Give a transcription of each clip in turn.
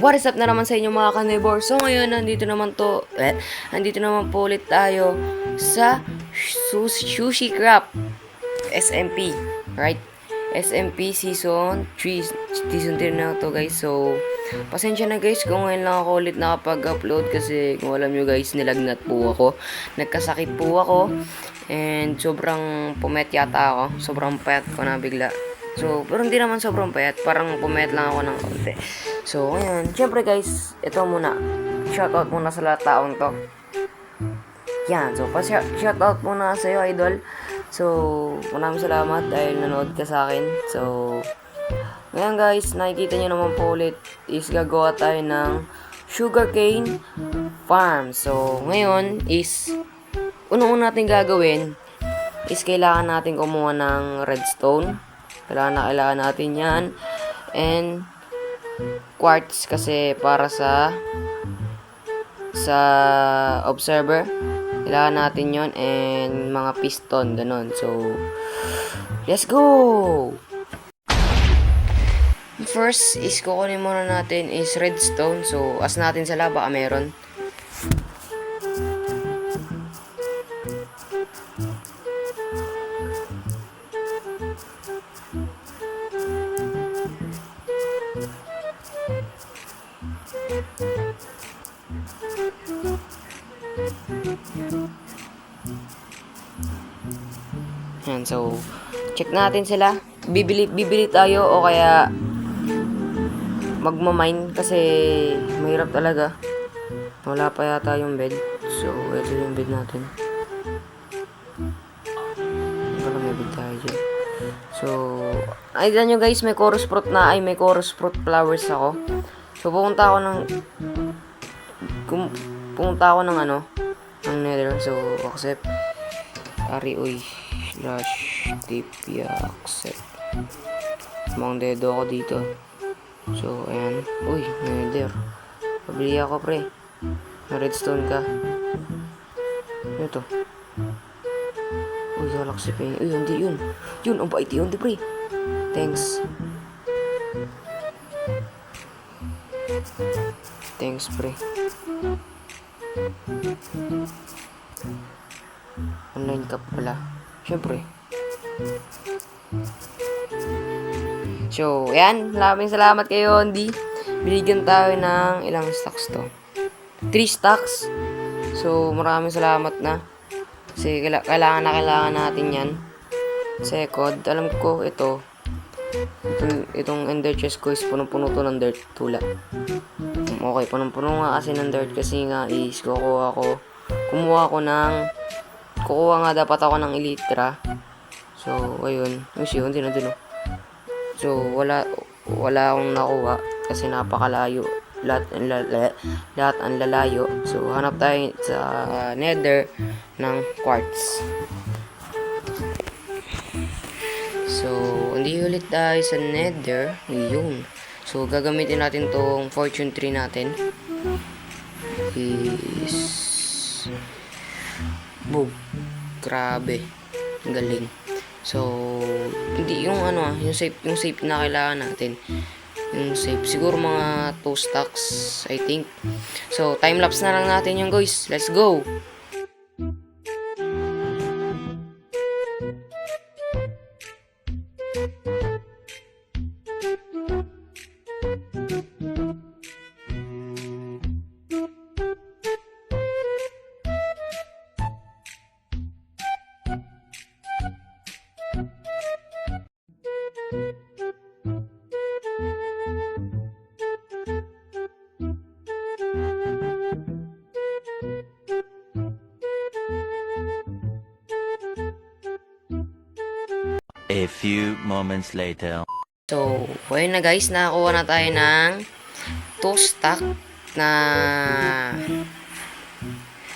What is up na naman sa inyo mga ka-neighbor? So ngayon, nandito naman po ulit tayo sa Sushi Crap SMP, right? SMP Season 3, Season 3 na to guys. So, pasensya na guys kung ngayon lang ako ulit nakapag-upload kasi kung alam nyo guys, nilagnat po ako. Nagkasakit po ako and sobrang pumet yata ako. Sobrang payat ko na bigla. So, pero hindi naman sobrang payat. Parang pumayat lang ako ng konti. So, ngayon, syempre guys, ito muna. Shoutout muna sa lahat taong to. Yan. So, shoutout muna sa iyo, idol. So, maraming salamat dahil nanood ka sa akin. So, ngayon guys, nakikita nyo naman po ulit is gagawa tayo ng sugarcane farm. So, ngayon is unang-una natin gagawin is kailangan natin kumuha ng redstone. Kailangan natin yan. And quartz kasi para sa observer. Kailangan natin yon and mga piston, ganun. So, let's go! First is kukunin muna natin is redstone. So, as natin sa laba, meron. Yan, so, check natin sila. Bibili tayo o kaya magmamine kasi mahirap talaga. Wala pa yata yung bed. So, ito yung bed natin. Wala may bed tayo dyan. So, ayun nyo guys, may chorus fruit flowers ako. So, pupunta ako ng nether. So, accept. Uy / tipya accept. Mang dedo ako dito. So, ayan. Uy, nether. Pabili ako, pre. Na redstone ka. Ano to? Uy, galaxy pen. Uy, hindi yun. Yun, ang bait yun, di pre. Thanks. Thanks, pre. Online ka pala. Siyempre. So, ayan. Maraming salamat kayo, Andy. Binigyan tayo ng ilang stacks to. 3 stacks. So, maraming salamat na. Kasi kailangan natin yan. Second, alam ko itong ender chest ko is punong-puno to ng dirt tula. Okay, punong-puno nga kasi ng dirt kasi nga is kukuha nga dapat ako ng elytra. So, ayun. Yun, din. So, wala akong nakuha kasi napakalayo. Lahat ang lalayo. So, hanap tayo sa nether ng quartz. So, hindi ulit tayo sa nether. Yun. So, gagamitin natin tong fortune tree natin. Boom. Grabe. Galing. So, hindi yung safe na kailangan natin. Yung safe. Siguro mga 2 stacks, I think. So, time-lapse na lang natin yung guys. Let's go! A few moments later. So, ayun na guys, nakakuha na tayo ng 2 stack na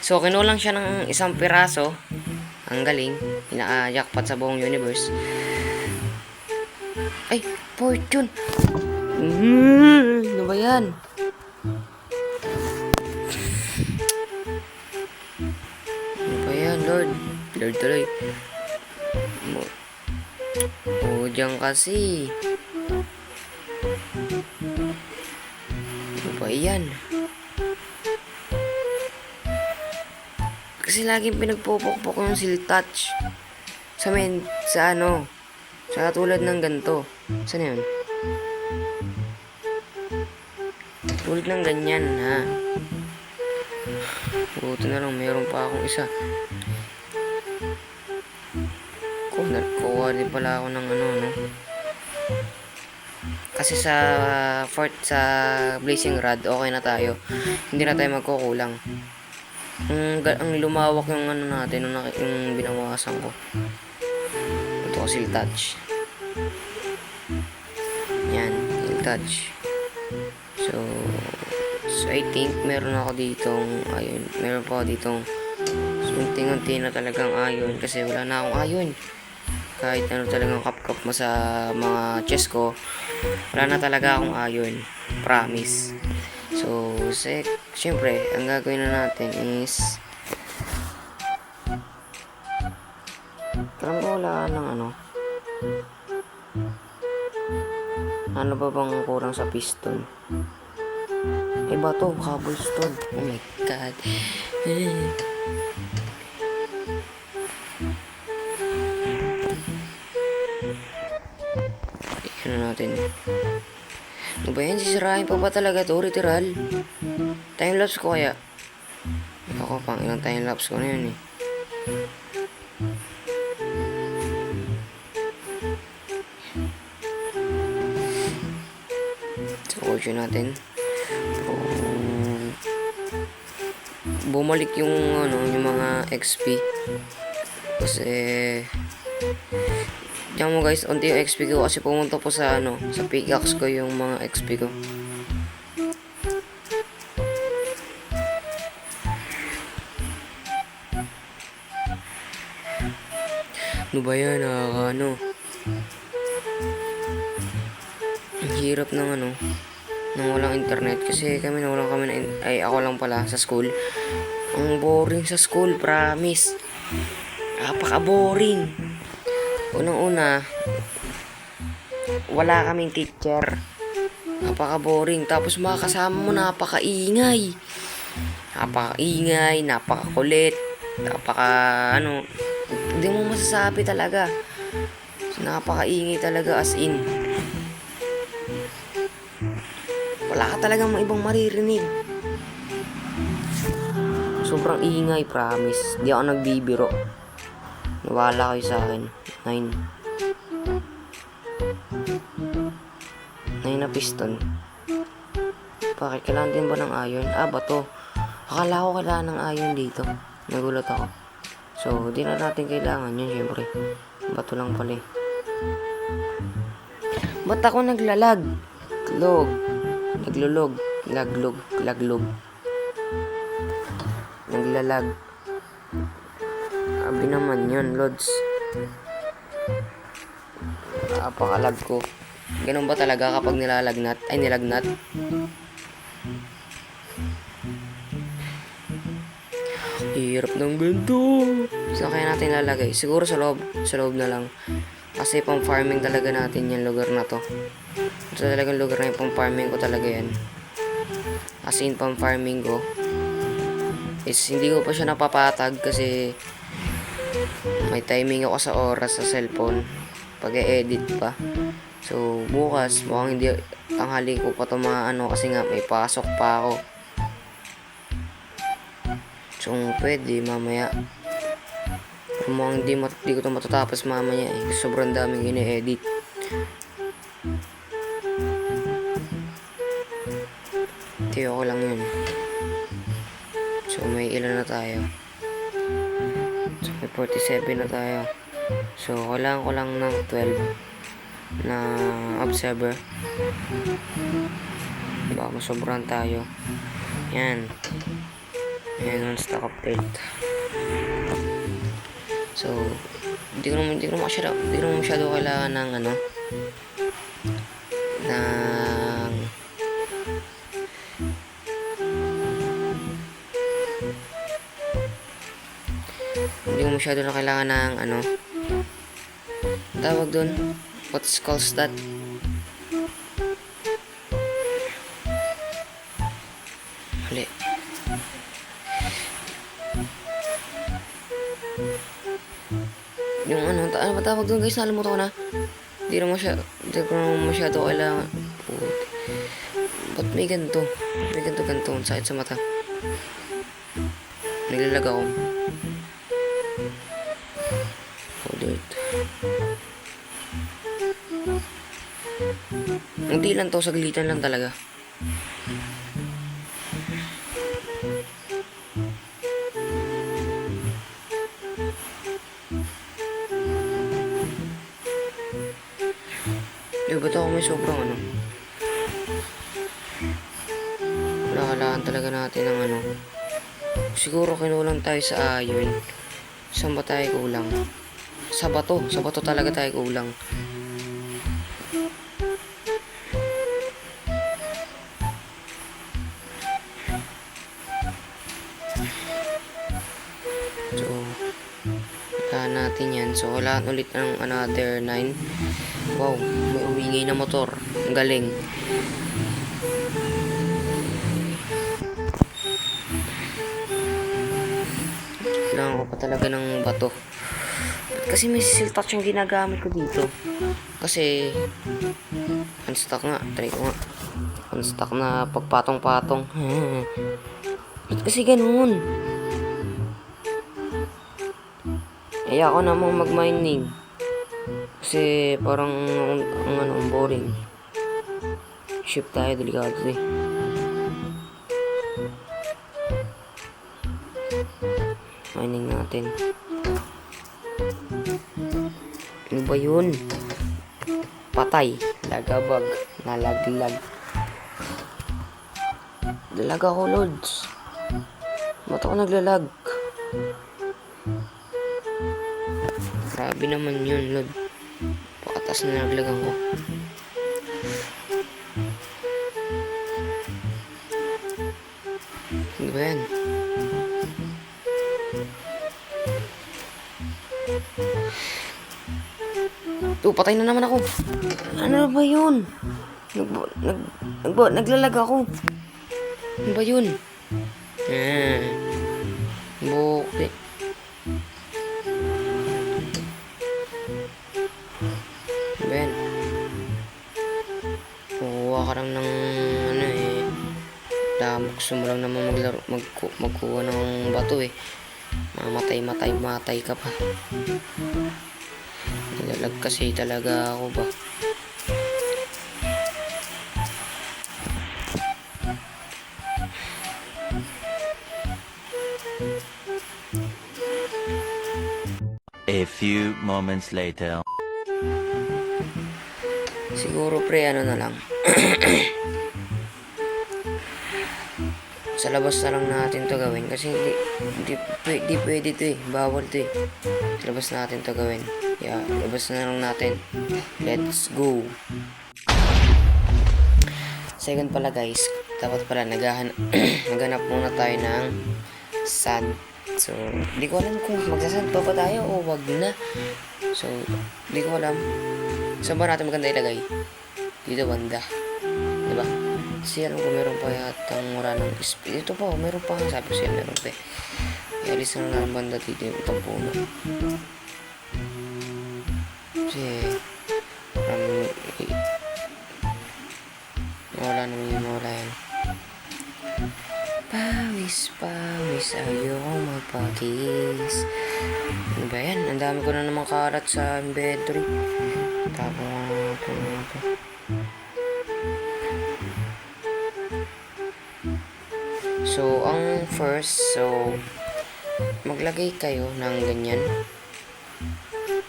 so, kinulang siya ng isang piraso. Ang galing. Jackpot sa buong universe. Ay, fortune! Ano ba yan? Ano ba yan, Lord? Lord tuloy. Diyan kasi. ba yan? Kasi laging pinagpupukpok yung silk touch. Sa tulad ng ganito. Saan yun? Tulad ng ganyan, ha? Buto na lang, mayroon pa akong isa. Kuha din pala ako ng no? Kasi sa Blazing Rod, okay na tayo. Hindi na tayo magkukulang. Ang lumawak yung natin, yung binawasan ko. Ito ko silk touch. Yan, silk touch. So I think meron ako ditong ayun. Meron pa ako ditong unti-unti na talagang ayon kasi wala na akong ayon. Kahit ano talagang kap-kap mo sa mga chest ko, wala na talaga akong ayon. Promise. So, syempre, ang gagawin na natin is parang wala ng ano ba bang kurang sa piston? Iba to, cobblestone. Oh my god. Ano natin? Ano ba yan? Sisirahin pa ba talaga to? Literal. Timelapse ko kaya? Ako, pang ilang timelapse ko na yun eh. So, audio natin. Bumalik yung mga XP. Kasi diyan mo guys, unti yung XP ko kasi pumunta po sa sa pickaxe ko yung mga XP ko. Ano ba yan? Ang hirap ng nang walang internet kasi ako lang pala sa school. Ang boring sa school, promise. Napaka-boring. Unang-una, wala kaming teacher. Napaka-boring. Tapos mga kasama mo, napaka-ingay. Napaka-ingay, napaka-kulit. Hindi mo masasabi talaga. Napaka-ingay talaga as in. Wala ka talagang ibang maririnig. Sobrang ingay, promise. Di ako nagbibiro. Nawala kayo sa akin. 9 na piston. Bakit? Kailangan din ba ng iron? Bato. Akala ko kailangan ng iron dito. Nagulat ako. So, di na natin kailangan yun, syempre. Bato lang pala eh. Ba't ako naglalag? Naglulog. Laglog. Naglalag. Abi naman yun, Lods. Napakalag ko. Ganun ba talaga kapag nilalagnat? Ay, nilagnat? Hirap ng ganito. Saan kaya natin lalagay? Siguro sa loob na lang. Kasi pang farming talaga natin yung lugar na to. Ito talagang lugar na yung pang farming ko talaga yan. As in, pang farming ko is hindi ko pa siya napapatag kasi may timing ako sa oras sa cellphone pag e-edit pa. So bukas mukhang hindi tanghali ko pa ito kasi nga may pasok pa ako. So pwede mamaya. Pero mukhang hindi ko ito matatapos mamaya eh. Sobrang daming ine-edit. Tiyo ko lang yun. So may ilan na tayo. So may 47 na tayo. So kailangan ko lang ng 12 na observer. Baka masobrahan tayo. Yan on stock update. So hindi ko naman masyado kailangan ng hindi ko masyado na kailangan ng tawag dun, what's calls that, Hali. Yung ano ba tawag doon guys? Nalimutan ko na. Hindi ko naman masyado kailangan. Puti. Ba't may ganito? May ganito. Ang sakit sa mata. Nilalag ako. Ulit. Hindi lang to, saglitan lang talaga. Ba't ako may sobrang ano? Nakalaan talaga natin ng ano. Siguro kinulang tayo sa iron. Saan ba tayo kulang? Sa bato. Sa bato talaga tayo kulang. So, wala natin yan. So, wala ulit ng another 9. Wow, may umingay na motor. Ang galing. Kailangan ko pa talaga ng bato. Kasi may seal touch yung ginagamit ko dito. Kasi, unstuck nga. Try ko nga. Unstuck na pagpatong-patong. Ba't kasi ganun? Kaya ako namang mag-mining. Kasi parang ang boring. Shift tayo, delikado eh. Mining natin. Ano ba yun? Patay. Lagabag. Nalaglag. Lalag ako, Lods. Ba't ako naglalag? Grabe naman yun, Lod. Pakatas na naglagan ko. Ano ba yan? Patay na naman ako. Ano ba yun? Naglalag ako. Ano ba yun? Bukti. Ben. Kukuha ka lang ng ano eh. Gusto mo lang naman magkuha ng bato eh. Matay ka pa. Nilalag kasi talaga ako ba. A few moments later. Siguro pre ano na lang. Sa labas na lang natin to gawin kasi hindi pwede to eh. Bawal to eh. Sa labas natin to gawin. Yeah, labas na lang natin. Let's go. Second pala guys, dapat pala naghanap muna tayo ng sand. So, hindi ko alam kung magsasand pa ba tayo o wag na. So, hindi ko alam. Saan ba natin maganda ilagay? Dito banda. Diba? Kasi alam ko meron pa yata mura ng speed. Ito pa, meron pa. Sabi ko siya meron pa eh. Ialis na lang banda dito yung itong puno. Kasi, wala naman yung mawala yan. Pawis, ayokong magpakis. Ano ba yan? Ang dami ko na naman karat sa inventory. Tapos na ito. So, ang first, maglagay kayo ng ganyan.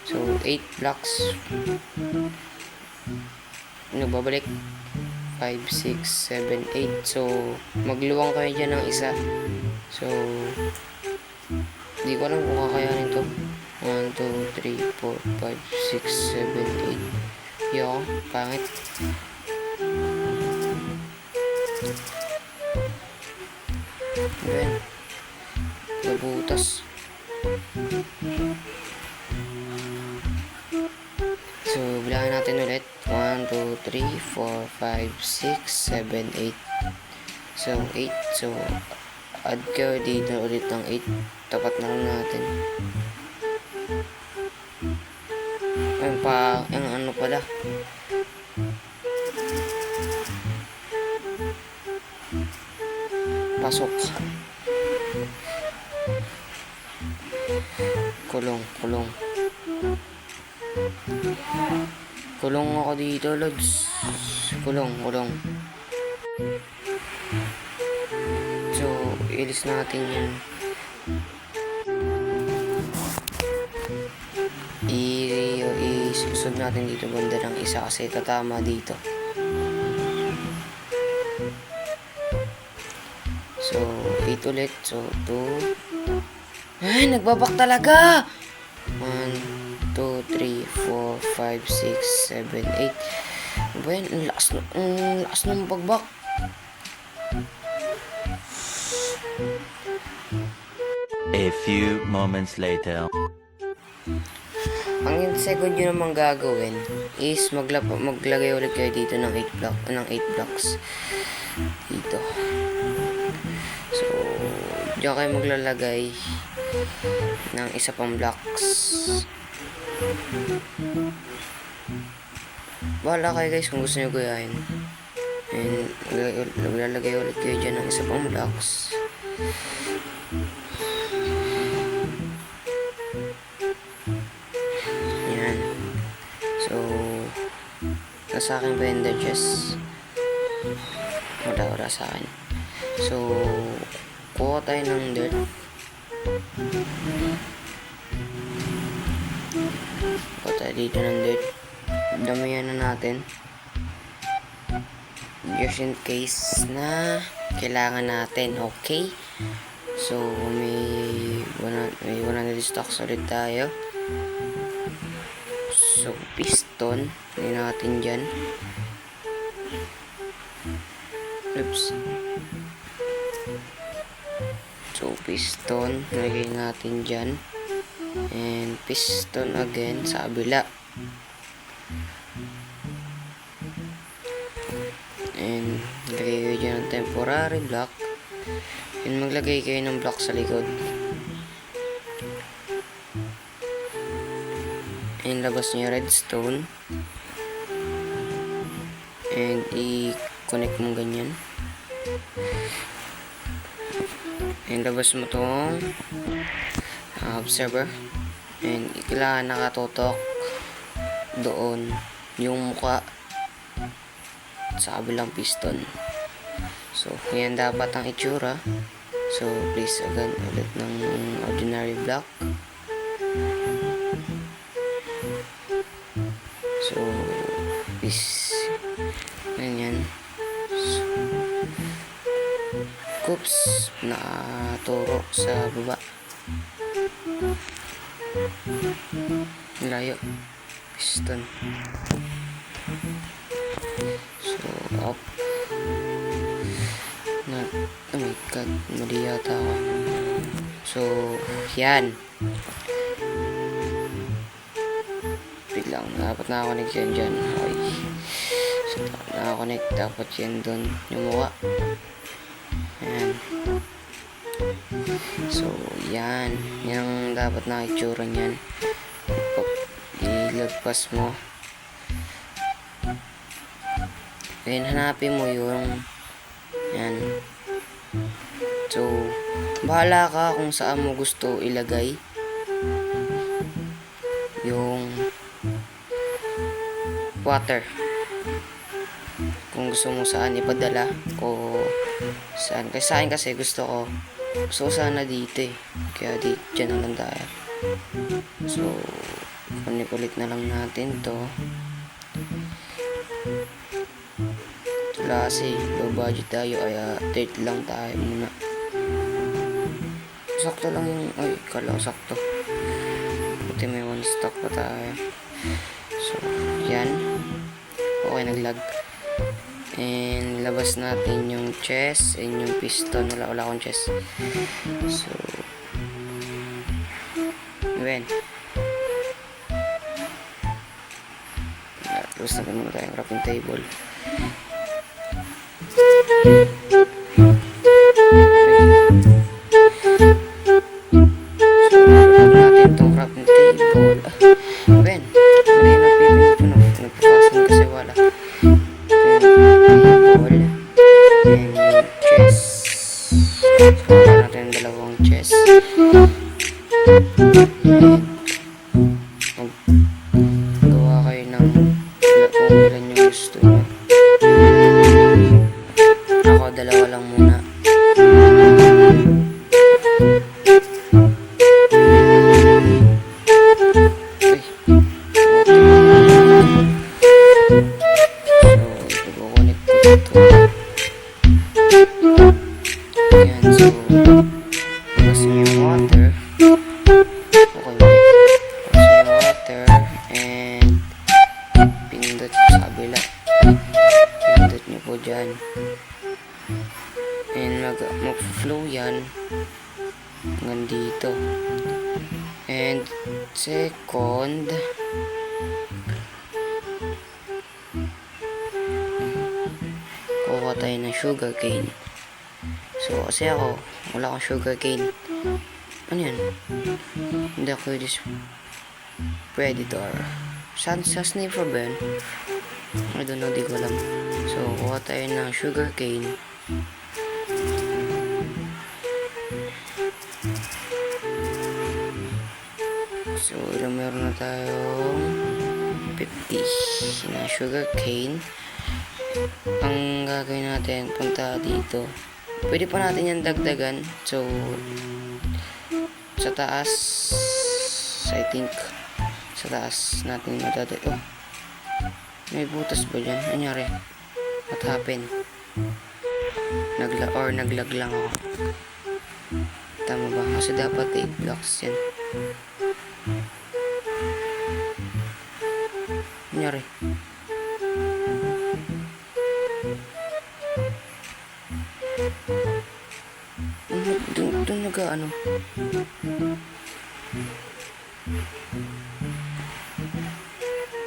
So, 8 blocks. Nagbabalik. 5, 6, 7, 8. So, magluwang kayo dyan ng isa. So, di ko alam kung kakayanin to. 1, 2, 3, 4, 5, 6, 7, 8. Yo, pangit. Ayan. Nabutas. So, bilangin natin ulit. 1, 2, 3, 4, 5, 6, 7, 8. So, 8. So, add kayo dito ulit ng 8. Tapat na lang natin. Ayun pa, yung ano pala. Pasok. Kulong. Kulong ako dito, Lods. Kulong. So, ilis natin yan. Isusog natin dito banda ng isa kasi tatama dito. So, 8 ulit. So, 2. Ay, nagbabak talaga! 1, 2, 3, 4, 5, 6, 7, 8. Ano ba yan? Ang lakas ng pagbak. A few moments later. Ang second nyo naman gagawin is maglagay ulit kayo dito ng 8 blocks. Dito. So, diyan kayo maglalagay ng isa pang blocks. Bahala kayo guys kung gusto nyo gayahin. And maglalagay ulit kayo dyan ng isa pang blocks. Yan. So, nasa akin ba yung chest? Wala sa akin. So, kuha tayo ng dirt. Kuha tayo dito ng dirt. Damihan na natin. Just in case na kailangan natin. Okay? So, may 100 stocks ulit tayo. So, piston. Lagyan natin dyan. Oops. So, piston. Lagyan natin dyan. And piston again sa kabila. And lagay kayo dyan ng temporary block. And maglagay kayo ng block sa likod. And labas nyo yung redstone. And i-connect mo ganyan. And labas mo tong observer. And kailangan nakatutok doon yung muka sa kabilang piston. So, yan dapat ang itsura. So, please again ulit ng ordinary block. So, please ganyan. So, oops, nakaturo sa baba. Layo. Piston. So, up. Oh my god, mali yata ako. So, yan. Biglang, dapat nakakonect yan dyan. Okay. So, nakakonect, dapat yan doon. Yung mukha. Yan. So, yan. Yan ang dapat nakitsura niyan. Ilagpas mo. Then, hanapin mo yung yan. So, bahala ka kung saan mo gusto ilagay yung water. Kung gusto mo saan ipadala o saan. Kasi sa akin kasi gusto ko sana dito eh. Kaya dyan na lang tayo. So, kunik-ulit na lang natin to. Kasi low budget tayo kaya 30 lang tayo muna. Sakto lang yung kala ko sakto. Buti may 1 stock pa tayo. So, yan. Okay, naglag. And labas natin yung chest and yung piston. Wala akong chest. So, yun. Tapos na muna tayong crafting table. lang muna. Uy. So, i-connect ko dito. Ayan, so, buksan yung water. Okay, buksan yung water, and pindot sa kabila. Pindot nyo po dyan. And mag-flow yan hanggang dito. And second, kuha tayo ng sugar cane. So, kasi ako, wala akong sugar cane. Ano yan? Hindi ako this predator. Sa sniffer ba yun? I don't know, di ko alam. So, kuha tayo ng sugar cane. So, ilang meron na tayong 50 na sugar cane. Ang gagawin natin, punta dito. Pwede pa natin yan dagdagan. So, sa taas, I think, sa taas natin madadagdag. Oh, may butas ba dyan? Anyari? What happened? Naglag lang ako. Tama ba? Kasi dapat 8 blocks yan. Anyari? Doon nag-ano?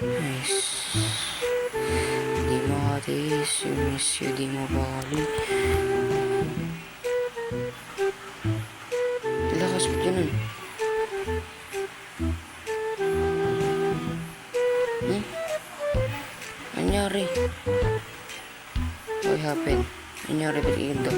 Nice. Di makatis, yung miss you, di mabali. Lakas mo dyan. Anyari? What happened? Anyari, ba't ganito?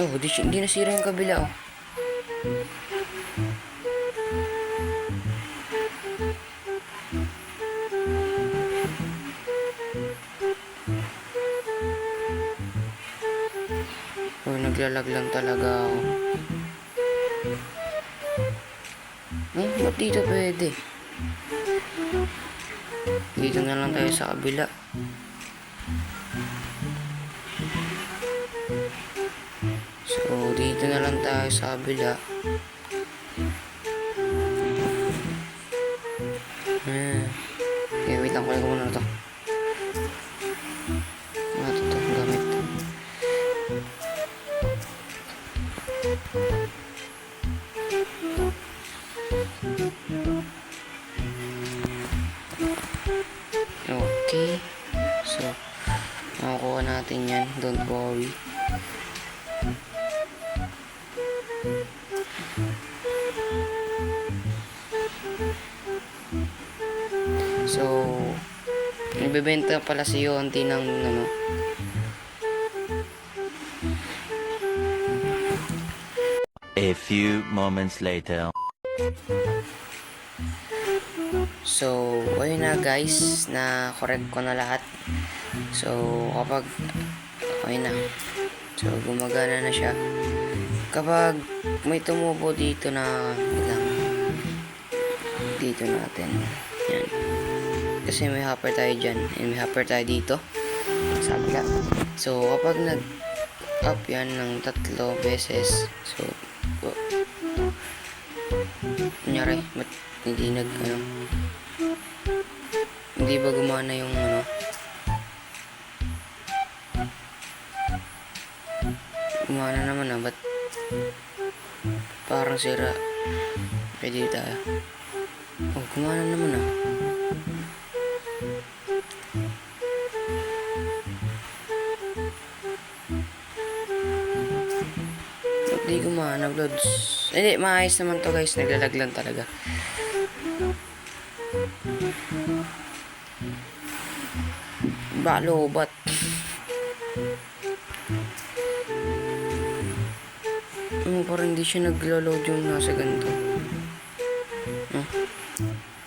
Oh, hindi nasira yung kabila, oh. Oh, naglalag lang talaga ako. Ba't dito pwede? Dito na lang tayo sa kabila. So, dito na lang tayo sa kabila. Okay, wait lang. Kunin ko muna ito. Ito gamit. Okay. So, makukuha natin yan. Don't worry. So, nagbebenta pala si Yonti ng ano. A few moments later. So, ayun na guys, na correct ko na lahat. So, kapag ayun na. So, gumagana na siya. Kapag may tumubo dito na lang, dito natin. Yan. Kasi may hopper tayo dyan. And may hopper tayo dito. Sa kabila. So, kapag nag-up yan ng 3 beses. So, nangyari, ba't hindi hindi ba gumana yung ano? Gumana naman na, ba't parang sira? Pwede tayo. Oh, gumana naman na. Ba't di gumana, Blods? Hindi, maayos naman to guys. Naglalag lang talaga. Balo, ba't? Parang hindi siya naglo-load yung nasa ganito.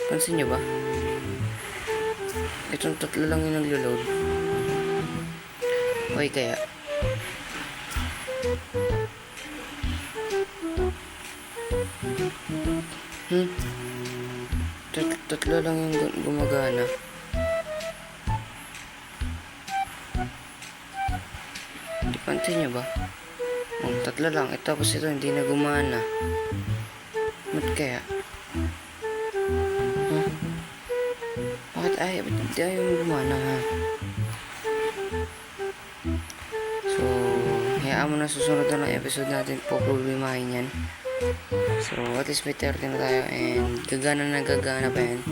Pansin nyo ba? Itong tatlo lang yung naglo-load. Okay kaya? Tatlo lang yung gumagana. Hindi pansin nyo ba? Tatlo lang. Tapos ito hindi na gumana. Ba't kaya? Bakit ba't hindi ayaw gumana ha? So, hayaan mo na susunod na lang episode natin po problemahin yan. So, at least may 30 na tayo and gagana pa yan.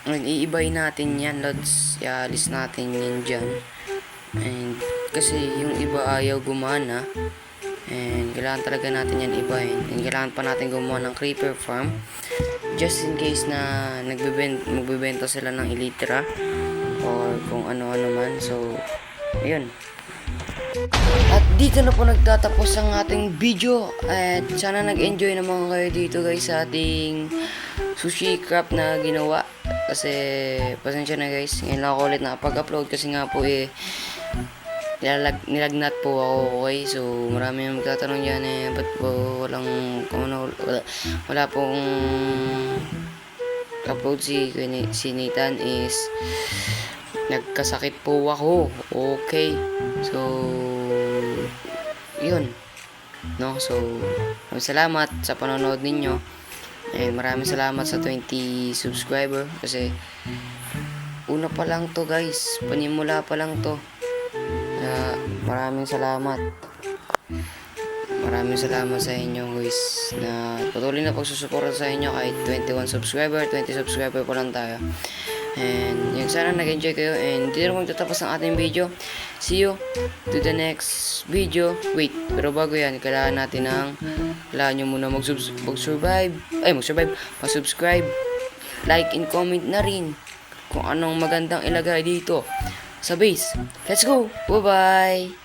And iibayin natin yan, lods. I-alis natin yan dyan. And kasi yung iba ayaw gumana. And kailangan talaga natin yan ibahin. And kailangan pa natin gumawa ng creeper farm. Just in case na magbebenta sila ng elytra. Or kung ano-ano man. So, ayun. At dito na po nagtatapos ang ating video. At sana nag-enjoy naman kayo dito guys sa ating sushi craft na ginawa. Kasi pasensya na guys, ngayon lang ako ulit nakapag-upload kasi nga po nilagnat po ako, okay? So marami yung magtatanong dyan ba't po wala pong upload si Nathan is nagkasakit po ako, okay? So yun, no? So maraming salamat sa panonood ninyo. And maraming salamat sa 20 subscriber kasi una pa lang to guys, panimula pa lang to. Maraming salamat. Maraming salamat sa inyo guys na patuloy na pagsusuporta sa inyo kahit 21 subscriber, 20 subscriber pa lang tayo. And yun, sana nag-enjoy kayo and dito na magtatapos ang ating video. See you to the next video. Wait, pero bago yan, kailangan nyo muna mag-subscribe, like and comment na rin kung anong magandang ilagay dito sa base. Let's go! Bye-bye!